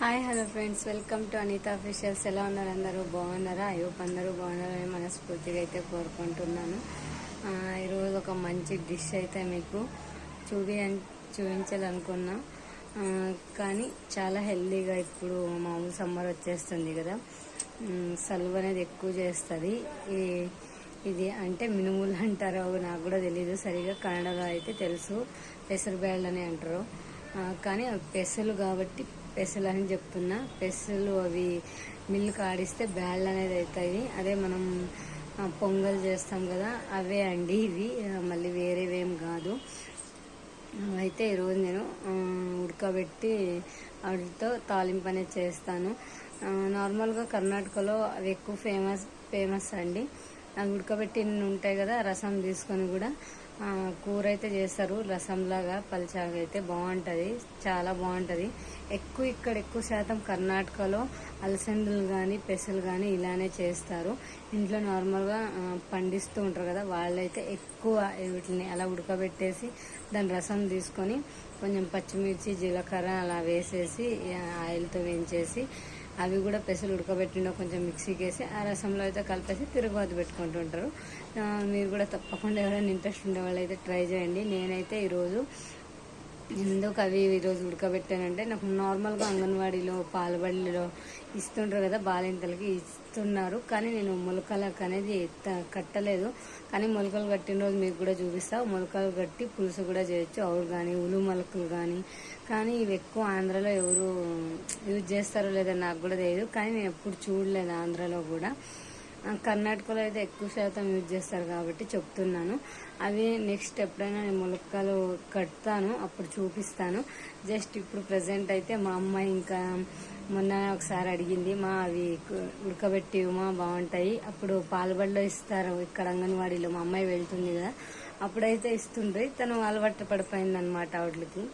Hi hello friends, welcome to Anita officials. ఎలా ఉన్నారు? అందరూ బాగున్నారా? ఐ హోప్ అందరూ బాగున్నారని మనస్ఫూర్తిగా అయితే కోరుకుంటున్నాను. ఈరోజు ఒక మంచి డిష్ అయితే మీకు చూపించాలనుకున్నా. కానీ చాలా హెల్దీగా, ఇప్పుడు మామూలు సమ్మర్ వచ్చేస్తుంది కదా, సలువ అనేది ఎక్కువ చేస్తుంది. ఇది అంటే మినుములు అంటారో నాకు కూడా తెలీదు సరిగా. కన్నడలో అయితే తెలుసు, పెసరు బ్యాళ్ళు అని అంటారు. కానీ అవి పెసలు కాబట్టి పెసలు అని చెప్తున్నా. పెసలు అవి మిల్లు కాడిస్తే బ్యాళ్ళు అనేది అవుతాయి. అదే మనం పొంగల్ చేస్తాం కదా, అవే అండి ఇవి, మళ్ళీ వేరేవేం కాదు. అయితే ఈరోజు నేను ఉడకబెట్టి వాటితో తాలింపు అనేది చేస్తాను. నార్మల్గా కర్ణాటకలో అవి ఎక్కువ ఫేమస్ అండి. అవి ఉడకబెట్టి ఉంటాయి కదా, రసం తీసుకొని కూడా కూర అయితే చేస్తారు. రసంలాగా పల్చాగా అయితే బాగుంటుంది, చాలా బాగుంటుంది. ఇక్కడ ఎక్కువ శాతం కర్ణాటకలో అలసందలు కానీ పెసలు కానీ ఇలానే చేస్తారు. ఇంట్లో నార్మల్గా పండిస్తూ ఉంటారు కదా, వాళ్ళైతే ఎక్కువ వీటిని అలా ఉడకబెట్టేసి దాని రసం తీసుకొని కొంచెం పచ్చిమిర్చి జీలకర్ర అలా వేసేసి ఆయిల్తో వేయించేసి అవి కూడా పెసలు ఉడకబెట్టిండో కొంచెం మిక్సీకి వేసి ఆ రసంలో అయితే కలిపేసి తిరుగుబాటు పెట్టుకుంటుంటారు. మీరు కూడా తప్పకుండా ఎవరైనా ఇంట్రెస్ట్ ఉండే వాళ్ళు అయితే ట్రై చేయండి. నేనైతే ఈరోజు ఎందుకు అవి ఈరోజు ఉడకబెట్టానంటే, నాకు నార్మల్గా అంగన్వాడీలో పాలబడిలో ఇస్తుంటారు కదా, బాలింతలకి ఇస్తున్నారు. కానీ నేను మొలకలకు అనేది కట్టలేదు. కానీ మొలకలు కట్టిన రోజు మీకు కూడా చూపిస్తా. మొలకలు కట్టి పులుసు కూడా చేయొచ్చు, అవురు కానీ ఉలు మొలకలు కానీ ఇవి ఎక్కువ ఆంధ్రాలో ఎవరు యూజ్ చేస్తారో లేదో నాకు కూడా తెలియదు. కానీ నేను ఎప్పుడు చూడలేదు ఆంధ్రాలో కూడా. కర్ణాటకలో అయితే ఎక్కువ శాతం యూజ్ చేస్తారు కాబట్టి చెప్తున్నాను. అవి నెక్స్ట్ ఎప్పుడైనా నేను మొలకలు కడతాను, అప్పుడు చూపిస్తాను. జస్ట్ ఇప్పుడు ప్రజెంట్ అయితే మా అమ్మాయి ఇంకా మొన్న ఒకసారి అడిగింది, మా అవి ఉడకబెట్టి మా బాగుంటాయి, అప్పుడు పాలబడిలో ఇస్తారు ఇక్కడ అంగన్వాడీలో. మా అమ్మాయి వెళ్తుంది కదా, అప్పుడైతే ఇస్తుండ్రి. తను అలవాటు పడిపోయింది అనమాట వాటికి.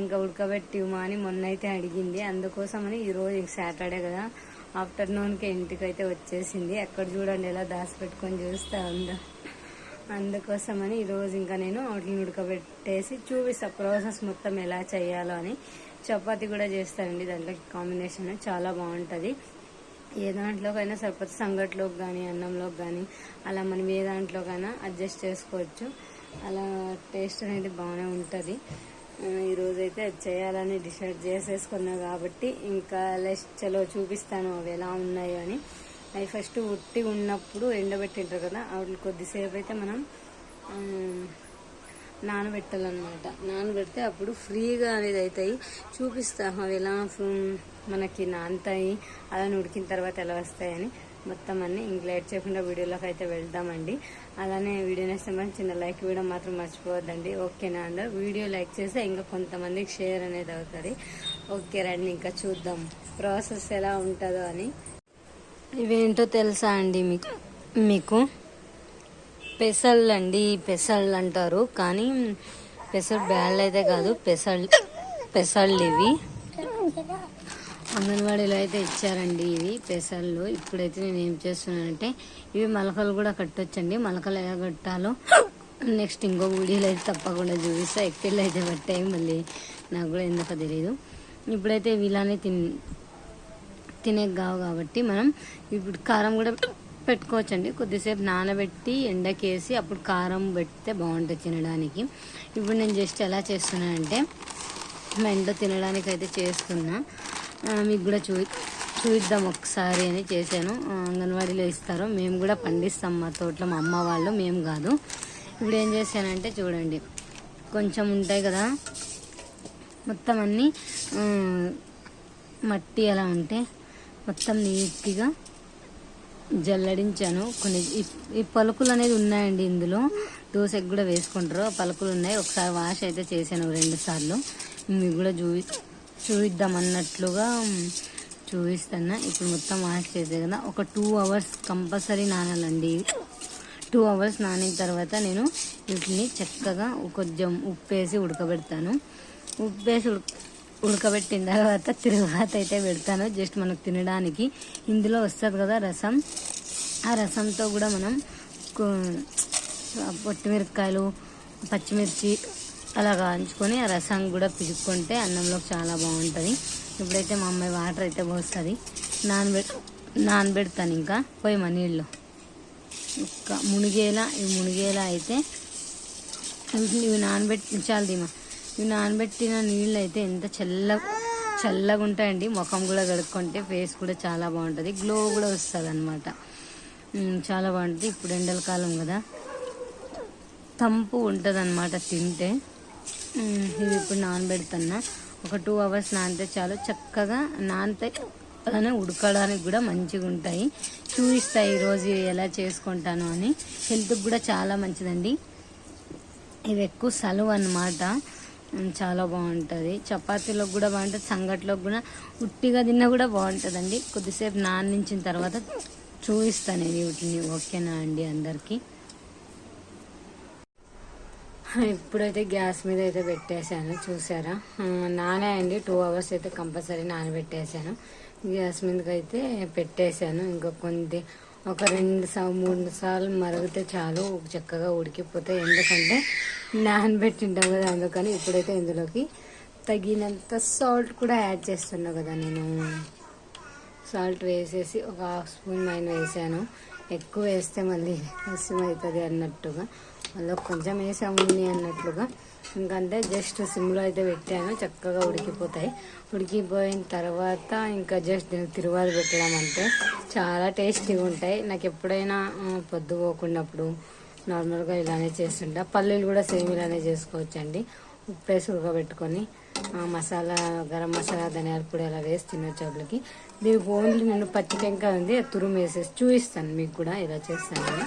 ఇంకా ఉడకబెట్టి అని మొన్న అయితే అడిగింది. అందుకోసమని ఈరోజు సాటర్డే కదా, ఆఫ్టర్నూన్కి ఇంటికైతే వచ్చేసింది. అక్కడ చూడండి ఎలా దాచిపెట్టుకొని చూస్తూ ఉందా. అందుకోసమని ఈరోజు ఇంకా నేను వాటిని ఉడకబెట్టేసి చూపిస్తా ప్రాసెస్ మొత్తం ఎలా చేయాలో అని. చపాతీ కూడా చేస్తానండి, దాంట్లో కాంబినేషన్ చాలా బాగుంటుంది. ఏ దాంట్లోకైనా సరిపోతుంది, సంగట్లోకి కానీ అన్నంలోకి కానీ అలా మనం ఏ దాంట్లోకైనా అడ్జస్ట్ చేసుకోవచ్చు. అలా టేస్ట్ అనేది బాగానే ఉంటుంది. ఈరోజైతే అది చేయాలని డిసైడ్ చేసేసుకున్నా కాబట్టి ఇంకా చలో చూపిస్తాను అవి ఎలా ఉన్నాయో అని. అవి ఫస్ట్ ఉట్టి ఉన్నప్పుడు ఎండబెట్టింటారు కదా, వాటిని కొద్దిసేపు అయితే మనం నానబెట్టాలన్నమాట. నానబెడితే అప్పుడు ఫ్రీగా అనేది అవుతాయి. చూపిస్తాము అవి ఎలా మనకి నానతాయి, అలా ఉడికిన తర్వాత ఎలా వస్తాయని మొత్తం అన్ని. ఇంక లేట్ చేయకుండా వీడియోలోకి అయితే వెళ్దామండి. అలానే వీడియో నేస్తే చిన్న లైక్ ఇవ్వడం మాత్రం మర్చిపోవద్దండి, ఓకేనా? అందరూ వీడియో లైక్ చేస్తే ఇంకా కొంతమందికి షేర్ అనేది అవుతుంది. ఓకే రండి ఇంకా చూద్దాం ప్రాసెస్ ఎలా ఉంటుందో అని. ఇవేంటో తెలుసా అండి మీకు పెసళ్ళు అండి, పెసళ్ళు అంటారు. కానీ పెసరు బ్యాళ్ళు అయితే కాదు, పెసళ్ళు ఇవి అంగన్వాడీలో అయితే ఇచ్చారండి ఇవి పెసళ్ళు. ఇప్పుడైతే నేను ఏం చేస్తున్నానంటే, ఇవి మొలకలు కూడా కట్టొచ్చండి. మొలకలు ఎలా కట్టాలో నెక్స్ట్ ఇంకో వీడియోలో అయితే తప్పకుండా చూపిస్తా. ఎక్కిళ్ళు అయితే పట్టాయి మళ్ళీ, నాకు కూడా ఎందుకో తెలియదు. ఇప్పుడైతే ఇవి ఇలానే తినే కావు కాబట్టి మనం ఇప్పుడు కారం కూడా పెట్టుకోవచ్చండి. కొద్దిసేపు నానబెట్టి ఎండకేసి అప్పుడు కారం పెడితే బాగుంటుంది తినడానికి. ఇప్పుడు నేను జస్ట్ ఎలా చేస్తున్నానంటే, మా ఇంట్లో తినడానికి అయితే చేస్తున్నా, మీకు కూడా చూద్దాం ఒకసారి అని చేశాను. అంగన్వాడీలో ఇస్తారు, మేము కూడా పండిస్తాం మా తోటలో, మా అమ్మ వాళ్ళు, మేము కాదు. ఇప్పుడు ఏం చేశానంటే చూడండి, కొంచెం ఉంటాయి కదా మొత్తం అన్నీ మట్టి అలా ఉంటే మొత్తం నీట్గా జల్లడించాను. కొన్ని ఈ పలుకులు అనేది ఉన్నాయండి ఇందులో, దోశకు కూడా వేసుకుంటారు. ఆ పలుకులు ఉన్నాయి. ఒకసారి వాష్ అయితే చేశాను 2 సార్లు. మీకు కూడా చూపిద్దాం అన్నట్లుగా చూపిస్తున్నా. ఇప్పుడు మొత్తం వాష్ చేసే కదా, ఒక 2 hours కంపల్సరీ నానాలండి. 2 hours నానిన తర్వాత నేను వీటిని చక్కగా కొంచెం ఉప్పేసి ఉడకబెడతాను. ఉప్పేసి ఉడకబెట్టిన తర్వాత తిరుగుబాత అయితే పెడతాను, జస్ట్ మనకు తినడానికి. ఇందులో వస్తుంది కదా రసం, ఆ రసంతో కూడా మనం పొట్టిమిరపకాయలు పచ్చిమిర్చి అలా కాంచుకొని ఆ రసం కూడా పిసుక్కుంటే అన్నంలోకి చాలా బాగుంటుంది. ఇప్పుడైతే మా అమ్మాయి వాటర్ అయితే పోస్తుంది. నానబెడతాను ఇంకా పోయమా నీళ్ళు ఒక్క మునిగేలా అయితే ఇవి నానబెట్టించాలి ధీమా. ఇవి నానబెట్టిన నీళ్ళు అయితే ఎంత చల్లగా ఉంటాయండి. ముఖం కూడా కడుక్కుంటే ఫేస్ కూడా చాలా బాగుంటుంది, గ్లో కూడా వస్తుంది అనమాట. చాలా బాగుంటుంది. ఇప్పుడు ఎండల కాలం కదా, తంపు ఉంటుంది అనమాట తింటే. ఇవి ఇప్పుడు నానబెడుతున్నా. ఒక 2 hours నానితే చాలు. చక్కగా నానితే అలానే ఉడకడానికి కూడా మంచిగా ఉంటాయి. చూపిస్తాయి ఈరోజు ఎలా చేసుకుంటాను అని. హెల్త్కి కూడా చాలా మంచిదండి. ఇవి ఎక్కువ సలువ అన్నమాట. చాలా బాగుంటుంది. చపాతీలోకి కూడా బాగుంటుంది, సంగట్లోకి కూడా, ఉట్టిగా తిన్నా కూడా బాగుంటుందండి. కొద్దిసేపు నానించిన తర్వాత చూపిస్తాను నేను వీటిని. ఓకేనా అండి అందరికీ? ఇప్పుడైతే గ్యాస్ మీద అయితే పెట్టేశాను. చూసారా, నానాయండి. 2 hours అయితే కంపల్సరీ నానబెట్టేశాను. గ్యాస్ మీదకి అయితే పెట్టేశాను. ఇంకా ఒక 2-3 సార్లు మరిగితే చాలు, చక్కగా ఉడికిపోతాయి. ఎందుకంటే నానబెట్టింటాం కదా, అందుకని. ఇప్పుడైతే ఇందులోకి తగినంత సాల్ట్ కూడా యాడ్ చేస్తున్నా కదా నేను. సాల్ట్ వేసేసి ఒక 1/2 స్పూన్ పైన వేసాను. ఎక్కువ వేస్తే మళ్ళీ కష్టం అవుతుంది అన్నట్టుగా, మళ్ళీ కొంచెం వేసాముంది అన్నట్లుగా. ఇంకంతే, జస్ట్ సిమ్లో అయితే పెట్టాను. చక్కగా ఉడికిపోతాయి. ఉడికిపోయిన తర్వాత ఇంకా జస్ట్ దీనికి తిరువాత పెట్టడం అంటే చాలా టేస్టీగా ఉంటాయి. నాకు ఎప్పుడైనా పొద్దుపోకున్నప్పుడు నార్మల్గా ఇలానే చేస్తుంటా. పల్లీలు కూడా సేమ్ ఇలానే చేసుకోవచ్చు అండి. ఉప్పేసి ఉడకబెట్టుకొని మసాలా, గరం మసాలా, ధనియాల పొడి అలా వేసి తినొచ్చు వాళ్ళకి. దీనికి ఓన్లీ నేను పచ్చి టెంకాయ ఉంది, తురుము వేసేసి చూపిస్తాను మీకు కూడా ఇలా చేస్తాను.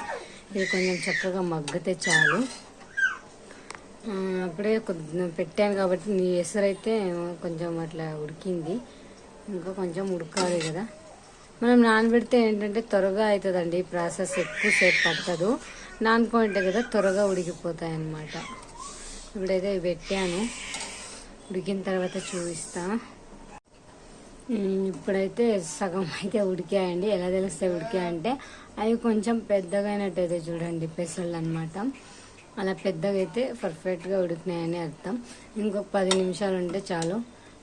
ఇది కొంచెం చక్కగా మగ్గితే చాలు. అప్పుడే పెట్టాను కాబట్టి నీ ఎసరైతే కొంచెం అట్లా ఉడికింది. ఇంకా కొంచెం ఉడకాలి కదా. మనం నానబెడితే ఏంటంటే త్వరగా అవుతుందండి ప్రాసెస్, ఎక్కువసేపు పట్టదు. నానుకుంటే కదా త్వరగా ఉడికిపోతాయి అన్నమాట. ఇప్పుడైతే పెట్టాను, ఉడికిన తర్వాత చూపిస్తా. ఇప్పుడైతే సగం అయితే ఉడికాయండి. ఎలా తెలుస్తాయి ఉడికాయంటే, అవి కొంచెం పెద్దగా అయినట్టయితే చూడండి, పెసళ్ళు అనమాట. అలా పెద్దగా అయితే పర్ఫెక్ట్గా ఉడికినాయని అర్థం. ఇంకొక 10 నిమిషాలు ఉంటే చాలు,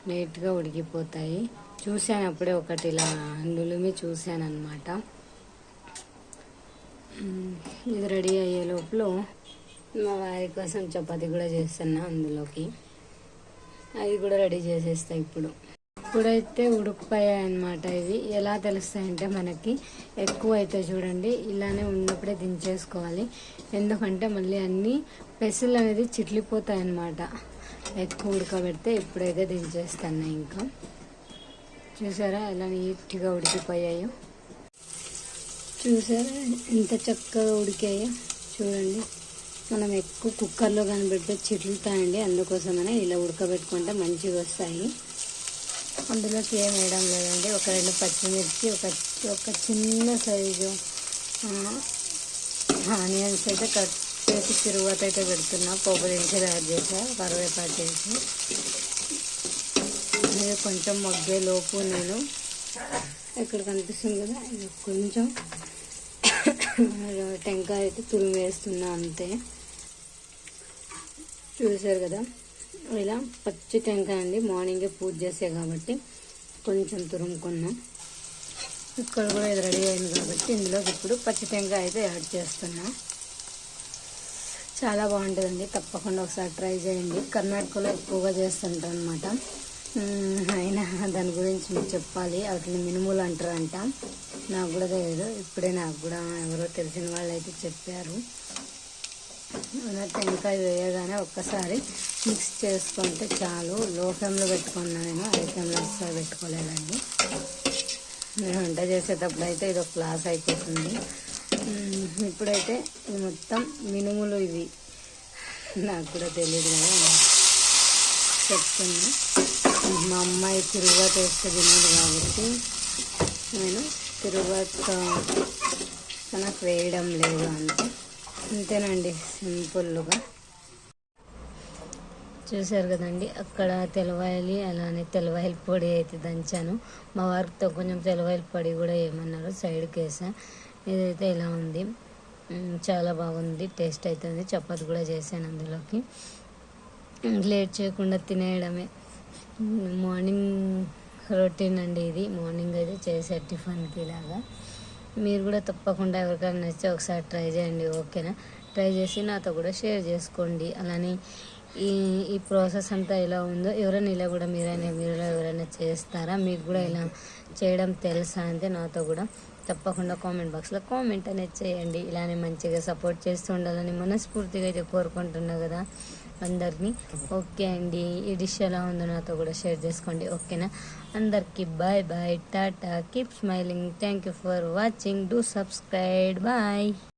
నీట్గా ఉడికిపోతాయి. చూశాను అప్పుడే ఒకటి ఇలా నులిమి చూశాను అనమాట. ఇది రెడీ అయ్యే లోపల మా వారి కోసం చపాతీ కూడా చేస్తున్నా. అందులోకి అవి కూడా రెడీ చేసేస్తాయి. ఇప్పుడైతే ఉడికిపోయాయి అన్నమాట. ఇవి ఎలా తెలుస్తాయంటే మనకి ఎక్కువ అయితే చూడండి, ఇలానే ఉన్నప్పుడే దించేసుకోవాలి. ఎందుకంటే మళ్ళీ అన్ని పెసలు అనేది చిట్లిపోతాయి అన్నమాట ఎక్కువ ఉడకబెడితే. ఇప్పుడైతే దించేస్తాను. ఇంకా చూసారా ఎలా నీట్గా ఉడికిపోయాయో? చూసారా ఎంత చక్కగా ఉడికాయో? చూడండి, మనం ఎక్కువ కుక్కర్లో కనిపెడితే చిట్లుతాయండి. అందుకోసమనే ఇలా ఉడకబెట్టుకుంటే మంచిగా వస్తాయి. అందులోకి ఏం వేయడం లేదండి. ఒక 2 పచ్చిమిర్చి, ఒక చిన్న సైజు ఆనియన్స్ అయితే కట్ చేసి తిరువాత అయితే పెడుతున్నా. పోపు దించి యాడ్ చేసా, కరివేపాకు వేసి. ఇది కొంచెం మగ్గేలోపు నేను ఇక్కడ కనిపిస్తుంది కదా, ఇది కొంచెం టెంకాయ అయితే తురుము వేస్తున్నా అంతే. చూసారు కదా, ఇలా పచ్చి టెంకాయ అండి. మార్నింగే పూజ చేసే కాబట్టి కొంచెం తురుముకున్నాం. ఇక్కడ కూడా ఇది రెడీ అయింది కాబట్టి ఇందులోకి ఇప్పుడు పచ్చి టెంకాయ అయితే యాడ్ చేస్తున్నా. చాలా బాగుంటుందండి, తప్పకుండా ఒకసారి ట్రై చేయండి. కర్ణాటకలో ఎక్కువగా చేస్తుంటారు అనమాట. అయినా దాని గురించి మీకు చెప్పాలి. వాటిని మినుములు అంటారంట. నాకు కూడా తెలియదు, ఇప్పుడే నాకు కూడా ఎవరో తెలిసిన వాళ్ళు అయితే చెప్పారు. టెంకాయ వేయగానే ఒక్కసారి మిక్స్ చేసుకుంటే చాలు. లో ఫ్లేమ్లో పెట్టుకున్నా నేను, హై ఫ్లేమ్లో ఒకసారి పెట్టుకోలేదండి. నేను వంట చేసేటప్పుడు అయితే ఇది ఒక క్లాస్ అయిపోతుంది. ఇప్పుడైతే ఇది మొత్తం మినుములు, ఇవి నాకు కూడా తెలియదు కదా చెప్తున్నా. మా అమ్మాయి తిరువాత వేస్తే తినదు కాబట్టి నేను తిరువాత నాకు వేయడం లేదు. అంతేనండి, సింపుల్గా. చూసారు కదండి, అక్కడ తెల్లవాయలు, అలానే తెల్లవాయల పొడి అయితే దంచాను. మా వారితో కొంచెం తెల్లవాయల పొడి కూడా ఏమన్నారు, సైడ్కి వేసా. ఇదైతే ఇలా ఉంది, చాలా బాగుంది, టేస్ట్ అవుతుంది. చపాతి కూడా చేశాను అందులోకి. లేట్ చేయకుండా తినేయడమే. మార్నింగ్ రొటీన్ అండి ఇది. మార్నింగ్ అయితే చేసే టిఫిన్కి ఇలాగా. మీరు కూడా తప్పకుండా ఎవరికైనా నచ్చితే ఒకసారి ట్రై చేయండి, ఓకేనా? ట్రై చేసి నాతో కూడా షేర్ చేసుకోండి. అలానే ఈ ఈ ప్రాసెస్ అంతా ఎలా ఉందో ఎవరైనా ఇలా కూడా మీరు ఎవరైనా చేస్తారా, మీకు కూడా ఇలా చేయడం తెలుసా అంటే నాతో కూడా తప్పకుండా కామెంట్ బాక్స్లో కామెంట్ అనేది చేయండి. ఇలానే మంచిగా సపోర్ట్ చేస్తూ ఉండాలని మనస్ఫూర్తిగా అయితే కోరుకుంటున్నా కదా అందరినీ. ఓకే అండి, ఈ డిష్ ఎలా ఉందో నాతో కూడా షేర్ చేసుకోండి, ఓకేనా? అందరికీ bye bye, tata, keep smiling, thank you for watching, do subscribe, bye.